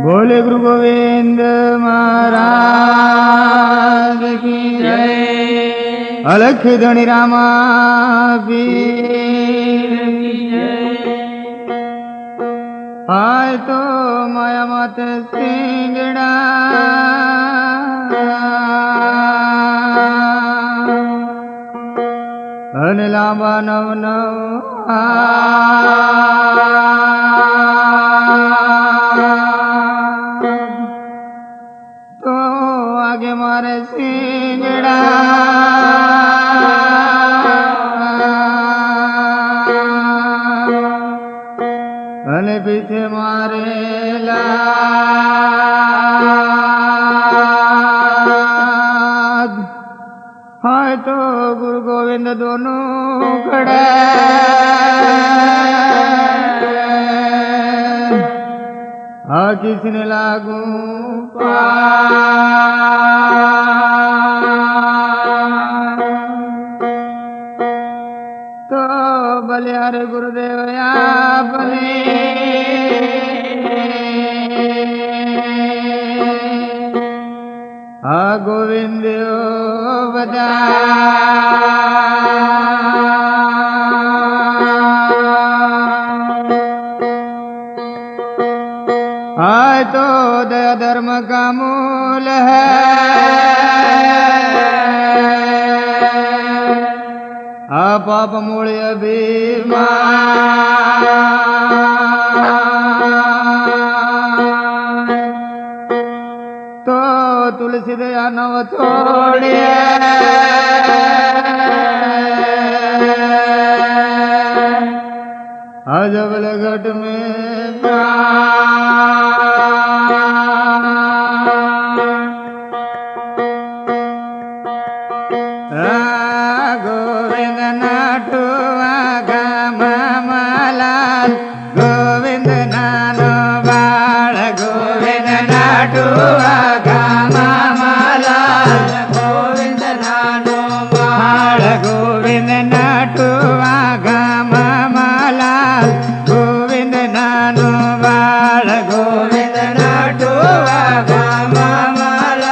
बोले गुरु गोविंद महाराज की जय। अलख धनी रामा पीर की जय। आय तो माया मात सिंगड़ा अन लांबा नव नव तो आगे मारे सिंगड़ा अने पीछे मारे लाद। हाय तो गुरु गोविंद दोनों खड़े आ किसने लागू तो भले हरे गुरुदेव आपने आ गोविंद बदा आय तो दया धर्म का मूल है आ पाप मूल अभिमान तो तुलसी दया नव छोड़िए अजबल घट में गोविंद नाटुआ गमलाल गोविंद नानो बाळ गोविंद नाटुआ गमलाल गोविंद नानो बाळ गोविंद नाटुआ गमलाल गोविंद नानो बाळ गोविंद नाटुआ गमलाल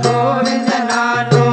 गोविंद नानो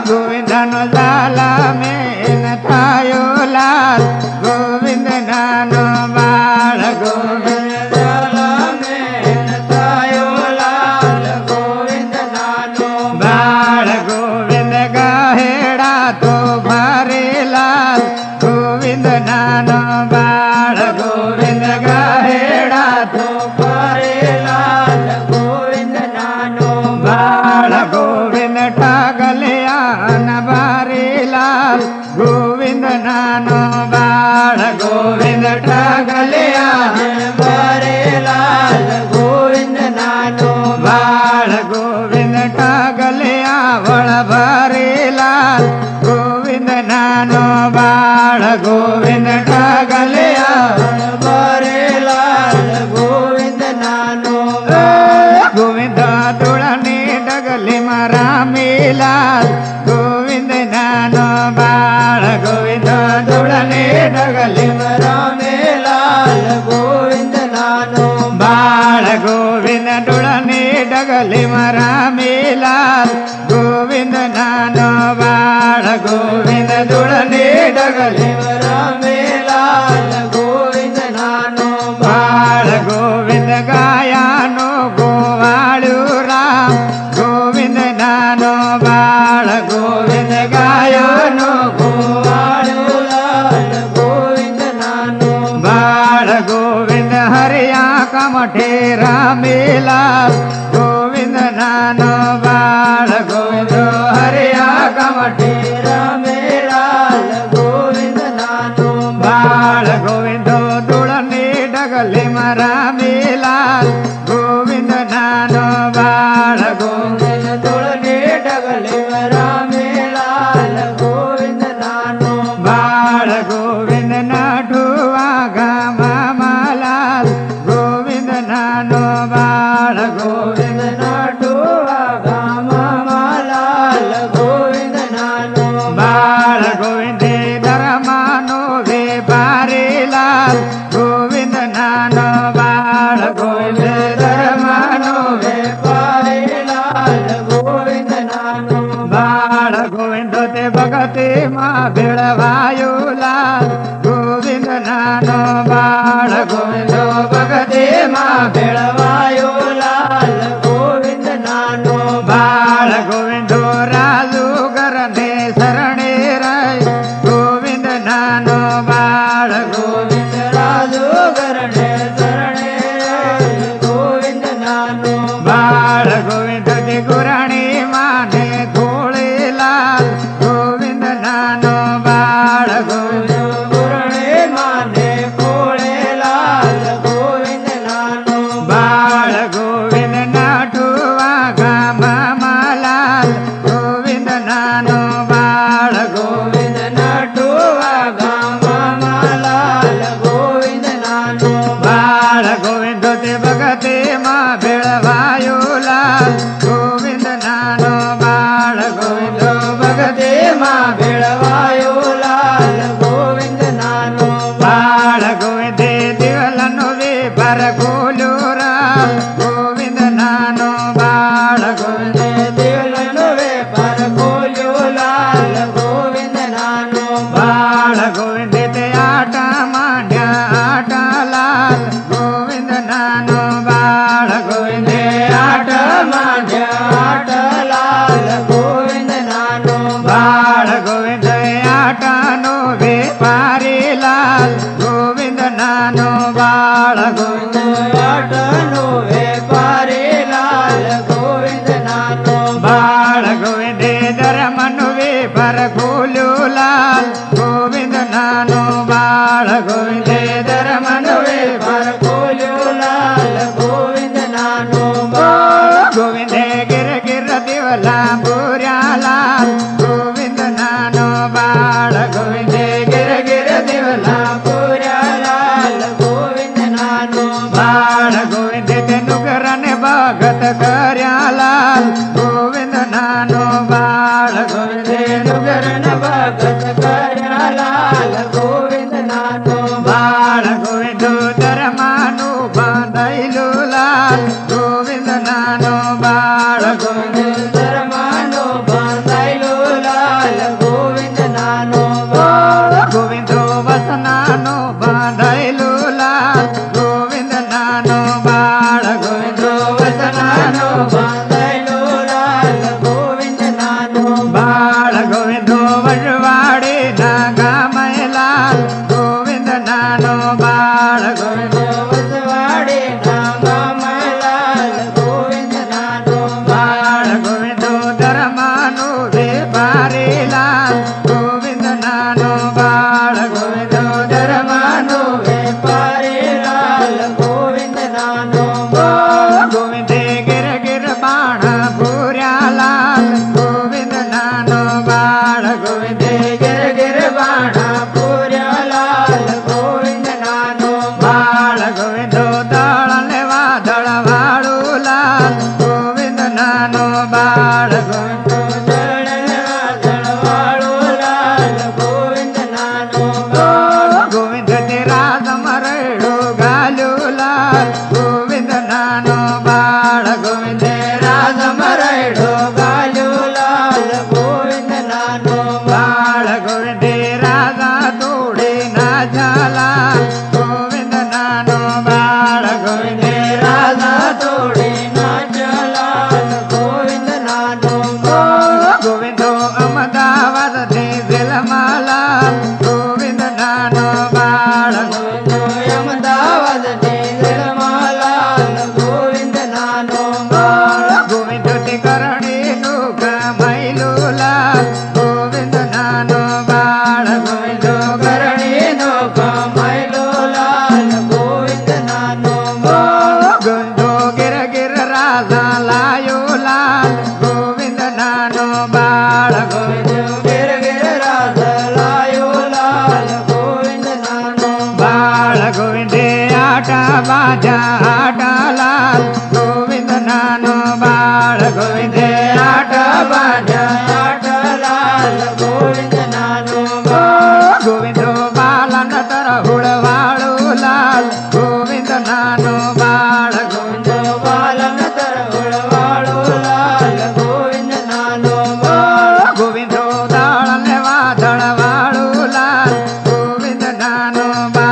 गोविंद नानो झाला मेन थायो लाल गोविंद नानो बाळ गोविंद झाला मेन थायो लाल गोविंद नानो बाळ गोविंद गाहेडा तो भारे लाल गोविंद नानो बाळ गोविंद गाहेडा तो भारे लाल गोविंद नानो बाळ गोविंद ठागल्या न भारे लाल गोविंद नानो बाळ गोविंद ठागल्या भारे लाल गोविंद नानो बाळ गोविंद ठागल्या वळ भारे लाल गोविंद नानो बाळ गोविंद ठागल्या भारे लाल गोविंद नानो गोविंद तुळणी डगली मारा मिलाल गोविंद नानो बाळ गोविंद तुळणी डगली मारा मिलाल गोविंद नानो बाळ गोविंद तुळणी डगली मारा मिलाल गोविंद नानो बाळ गोविंद तुळणी डगली मारा मिलाल गोविंद नानो बाळ गोविंद गायानो गोवाळू राम गोविंद नानो बाळ गोविंद गायानो गोवाळू लाल गोविंद नानो बाळ गोविंद हरिया कमठे रामेलाल गोविंद नानो बाळ गोविंद हरिया कमठे रामेलाल गोविंद नानो बाळ गोविंद तुळणी डगले मरा मेलाल गोविंद नानो बाळ गोविंद तुळणी डगले मरा मेलाल गोविंद नानो बाळ गोविंद नाठुआ गामा मालाल गोविंद नानो बाळ गोविंद नाठुआ गामा मालाल गोविंद नानो बाळ गोविंद धर्मानो वे बारे लाल गोविंद नानो बाळ गोविंद ભેળવાયો લાલ ગોવિંદ નાનો બાળ ગોવિંદો ભગતે માં ભેળવાયો લાલ ગોવિંદ નાનો બાળ ગોવિંદો રાજુ ઘરને શરણે રહી ગોવિંદ નાનો બાળ ગોવિંદ રાજુ ઘરને શરણે રહી ગોવિંદ નાનો બાળ ગોવિંદ ગુરાણી માને ખોળે લાલ ગોવિંદ નાનો બાળ ગોવિંદ ગુરાણી માને ખોળે લાલ ગોવિંદ નાનો બાળ ગોવિંદ નાઠુવા ગામમાં લાલ ગોવિંદ નાનો બાળ ગોવિંદ નાઠુવા ગામમાં લાલ ગોવિંદ નાનો બાળ ગોવિંદ તે ભગતે માં ભેળવાયો લાલ ગોવિંદ નાનો બાળ ગોવિંદ ભગતે માં ભેળવાયો લાલ ગોવિંદ નાનો બાળ ગોવિંદ દિવલનો વેપાર ખોલ્યો રાલ ગોવિંદ નાનો બાળ ગોવિંદ દિવલનો વેપાર ખોલ્યો લાલ ગોવિંદ નાનો બાળ ગોવિંદ તે આટા માંડ્યા આટા લાલ ગોવિંદ નાનો બાળ ગોવિંદ આટા માંડ્યા આટા લાલ ગોવિંદ નાનો બાળ ગોવિંદ આટાનો વેપારી લાલ ગોવિંદ નાનો બાળ ગોવિંદ આટાનો વેપારી લાલ ગોવિંદ નાનો બાળ ગોવિંદ ધર્મનો વેપાર ખોલ્યો લાલ ગોવિંદ નાનો બાળ ગોવિંદ ધર્મનો વેપાર ખોલ્યો લાલ ગોવિંદ નાનો બાળ ગોવિંદ ગિર ગિર દિવલા પૂર્યા લાલ ગોવિંદ નાનો બાળ ગોવિંદ ગિર ગિર દિવલા પૂર્યા લાલ ગોવિંદ નાનો બાળ ગોવિંદ તે નુગરને ભગત કર્યા લાલ ગોવિંદ નાનો બાળ ગોવિંદ નુગરન ભગત કર્યા લાલ ગોવિંદ નાનો બાળ ગોવિંદ ધર્માનું બાંધાયેલું લાલ ગોવિંદ નાનો બાળ ગોવિંદ ધર્માનો બાંધાયેલું લાલ ગોવિંદ નાનો બાળ ગોવિંદો વસનાનો બાંધાયેલું લાલ ગોવિંદ નાનો બાળ ગોવિંદો વસનાનો બાંધાયેલું લાલ ગોવિંદ નાનો બાળ ગોવિંદો વજવાડે ના ગામે લાલ ગોવિંદ નાનો બાળ ગોવિંદો વજવાડે ના ગામે લાલ ગોવિંદ નાનો બાળ ગોવિંદો ધર્માનો વેપારી લાલ ગોવિંદ નાનો બાળ ગોવિંદો ધર્માનો વેપારી લાલ ગોવિંદ નાનો બાળ ગોવિંદે ગિર ગિર બાણા પૂર્યા લાલ ગોવિંદ નાનો બાળ ગોવિંદે ગિર ગિર બાણા પૂર્યા લાલ ગોવિંદ નાનો બાળ ગોવિંદો દળને વાદળ વાળું લાલ ગોવિંદ નાનો બાળ ગોવિંદો દળને વાદળ વાળું લાલ ગોવિંદ નાનો બાળ ગોવિંદ તે રાધમાં રૈડું ગાલ્યું લાલ ગોવિંદ નાનો બાળ ગોવિંદ રાધમાં રૈડું ગાલ્યું લાલ ગોવિંદ નાનો બાળ ગોવિંદ રાધા તોડે ના ઝાલાલ ગોવિંદ નાનો બાળ ગોવિંદ રાધા તોડે ના ઝાલાલ ગોવિંદ નાનો બાળ ગોવિંદો અમદાવાદ થી દિલમાં લાલ ગોવિંદ નાનો બાળ ગોવિંદો અમદાવાદ થી દિલમાં લાલ ગોવિંદ નાનો બાળ ગોવિંદ તે કરણીનું કમાયેલું લાલ ગોવિંદ નાનો બાળ ગોવિંદો કરણીનું કમાયેલું લાલ ગોવિંદ નાનો બાળ ગોવિંદો ગિર ગિર રાધા લાયો લાલ ગોવિંદ નાનો બાળ ગોવિંદો ગિર ગિર રાધા લાયો લાલ ગોવિંદ નાનો બાળ ગોવિંદે આટા બાજા આટા લાલ ગોવિંદ નાનો બાળ ગોવિંદે આટા બાજા આટા લાલ ગોવિંદ નાનો બાળ ગોવિંદો બાલન તરહુળ વાળું લાલ ગોવિંદ નાનો બાળ ગોવિંદો બાલન તરહુળ વાળું લાલ ગોવિંદ નાનો બાળ ગોવિંદો દાળ ને વાદળ વાળું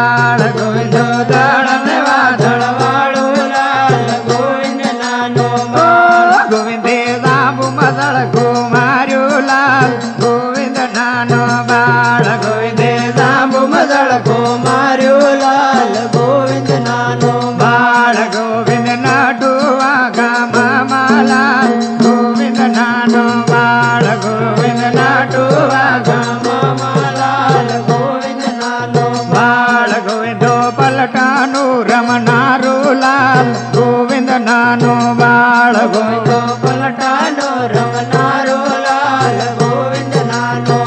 બાળ ગોવિંદ દળ ને વાદળ વાળું લાલ ગોવિંદ નાનો બાળ ગોવિંદે સાબુ મદળ કુમાર્યું લાલ ગોવિંદ નાનો બાળ ગોવિંદે સાબુ મદળ કુમાર્યું લાલ ગોવિંદ નાનો બાળ ગોવિંદ નાટુવા ગામમાં લાલ ગોવિંદ નાનો બાળ ગોવિંદ નાટુવા ગામમાં લાલ ગોવિંદ નાનો બાળ ગોવિંદો પલટાનું રમનારું લાલ ગોવિંદ નાનો બાળ ગોવિંદો પલટાનો રમનારું લાલ ગોવિંદ નાનો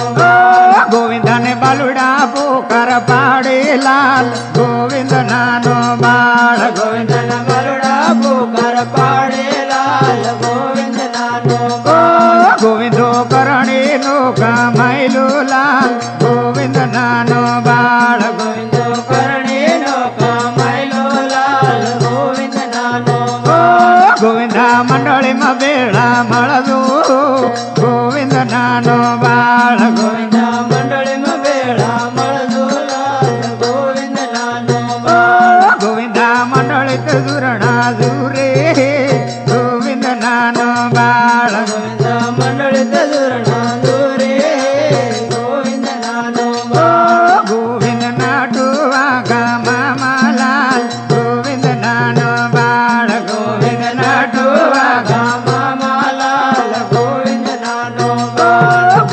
ગોવિંદને બાલુડા પોકાર પાડે લાલ ગોવિંદ નાનો બાળ ગોવિંદના બાલુડા પોકાર પાડે લાલ ગોવિંદ નાનો ગોવિંદો કરણી નો કામાયલું લાલ ગોવિંદ નાનો બાળ ગોવિંદો કરણી નો કામાયલું લાલ ગોવિંદ નાનો ગોવિંદા મંડળીમાં બેળા મળતું ગોવિંદ નાનો બાળ ગોવિંદા મંડળીમાં બેળા મળતું લાલ ગોવિંદ નાનો ગોવિંદા મંડળી તો ઝુરણા ઝુરે ગોવિંદ નાનો બાળ ગોવિંદા મંડળી તો ઝુરણા ઝુરે ગોવિંદ નાનો ગોવિંદ નાટુવા ગામમાં લાલ ગોવિંદ નાનો બાળ ગોવિંદ નાટુવા ગામમાં લાલ ગોવિંદ નાનો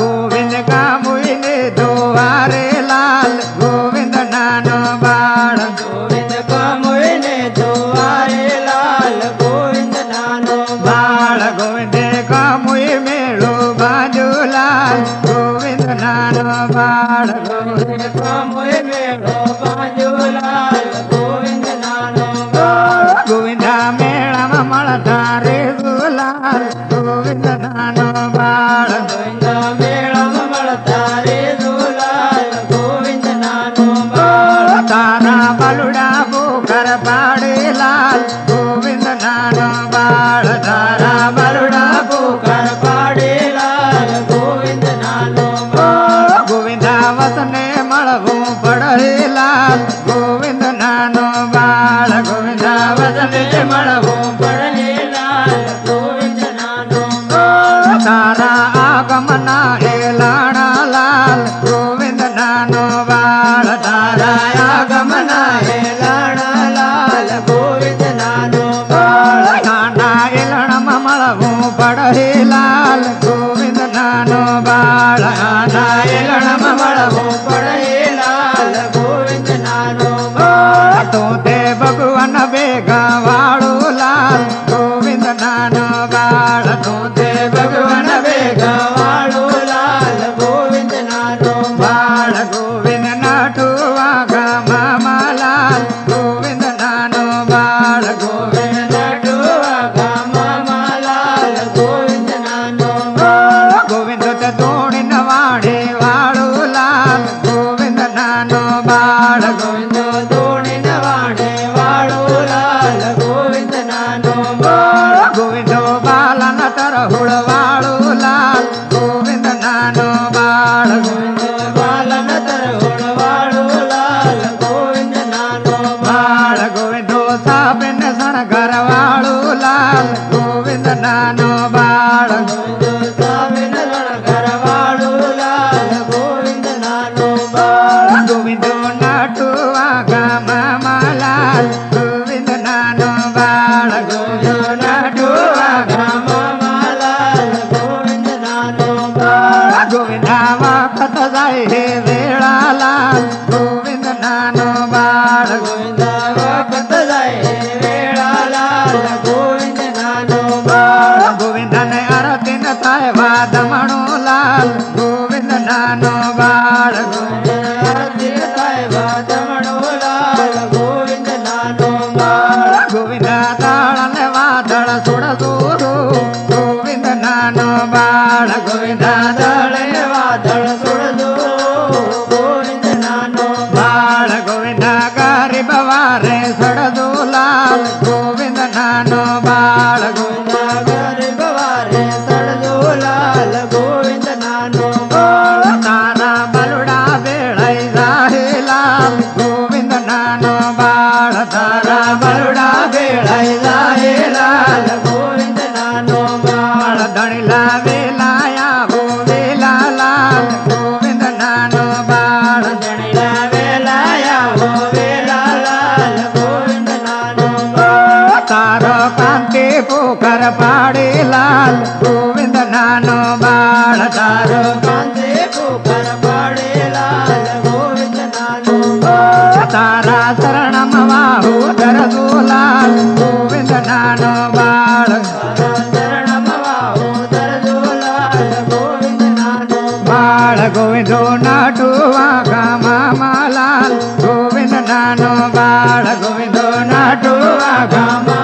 ગોવિંદ ગામુઈને દોવારે લાલ ગોવિંદ નાનો બાળ ગોવિંદ ગામુઈને દોવારે લાલ ગોવિંદ નાનો બાળ ગોવિંદે ગામુઈ મેળો બાજુ લાલ ગોવિંદ નાનો બાળ ગોવિંદ ગામુઈ મેળો બાજુ લાલ ગોવિંદ નાનો ગોવિંદા મેળામાં મળતા રે લાલ ગોવિંદ નાનો બાળ ગોવિંદા મેળામાં મળતા રે લાલ ગોવિંદ નાનો બાળ તારા બાલુડા પોકાર પાડે લાલ ગોવિંદ નાનો બાળ તારા બાલુડા પોકાર પાડે લાલ ગોવિંદ નાનો ગોવિંદા વસને મળવું પડે લાલ ગોવિંદ નાનો બાળ ગોવિંદા વસને મળવું પડે લાલ ગોવિંદ નાનો તારા આગમના હેલાણા લાલ ગોવિંદ નાનો બાળ તારા આગમના હેલાણા લાલ ગોવિંદ નાનો બાળ નાના એલણમાં મળવું પડે લાલ ગોવિંદ નાનો બાળ નાના એલણમાં મળવું પડે લાલ ગોવિંદ નાનો બાળ તો તે ભગવાન ભેગા વાળું લાલ ગોવિંદ નાનો બાળ તો તે ભગવાન ભેગા વાળું લાલ ગોવિંદ નાનો બાળ ગોવિંદ નાઠુવા ગામમાં લાલ ગોવિંદ નાનો બાળ ગોવિંદ નાઠુવા ગામમાં લાલ ગોવિંદ નાનો ગોવિંદ તે દોડીને વાડે વાળું લાલ ગોવિંદ નાનો બાળ ગોવિંદ દોડીને વાડે વાળું લાલ ગોવિંદ નાનો ગોવિંદો બાલન તરહુળ વાળું લાલ ગોવિંદ નાનો બાળ ગોવિંદ બાલન તરહુળ વાળું લાલ ગોવિંદ નાનો બાળ ગોવિંદો સાબેન શણગાર વાળું લાલ ગોવિંદ નાનો બાળ ગોવિંદો સાબેન શણગાર વાળું લાલ ગોવિંદ નાનો બાળ ગોવિંદો નાટુવા ગામમાં લાલ ગોવિંદ નાનો બાળ ગોવિંદો નાટુવા ગામમાં લાલ ગોવિંદ નાનો બાળ ગોવિંદા વખત જાય હે વેળા લાલ ગોવિંદ નાનો બાળ ગોવિંદા વખત જાય હે વેળા લાલ ગોવિંદ નાનો બાળ ગોવિંદને આરતી ન થાય વાદમણો લાલ ગોવિંદ નાનો બાળ ગોવિંદ આરતી ન થાય વાદમણો લાલ ગોવિંદ નાનો બાળ ગોવિંદા તાળને વાદળ છોડતો ગોવિંદ નાનો બાળ ગોવિંદા તાળને વાદળ છોડતો ગોવિંદ નાનો બાળ ગોવિંદા ગરીબ વારે સડતો લાલ ગોવિંદ નાનો બાળ ગોવિંદા ગરીબ વારે સડતો લાલ ગોવિંદ નાનો બાળ તારા બલુડા વેળાઈ રાહે લાલ ગોવિંદ કુકર પાડે લાલ ગોવિંદ નાનો બાળ તારો કાંધે કુકર પાડે લાલ ગોવિંદ નાનો તારા શરણમાં વાહુ ધરજો લાલ ગોવિંદ નાનો બાળ બાળ ગોવિંદો નાટુવા ગામમાં લાલ ગોવિંદ નાનો બાળ ગોવિંદો નાટુવા ગામમાં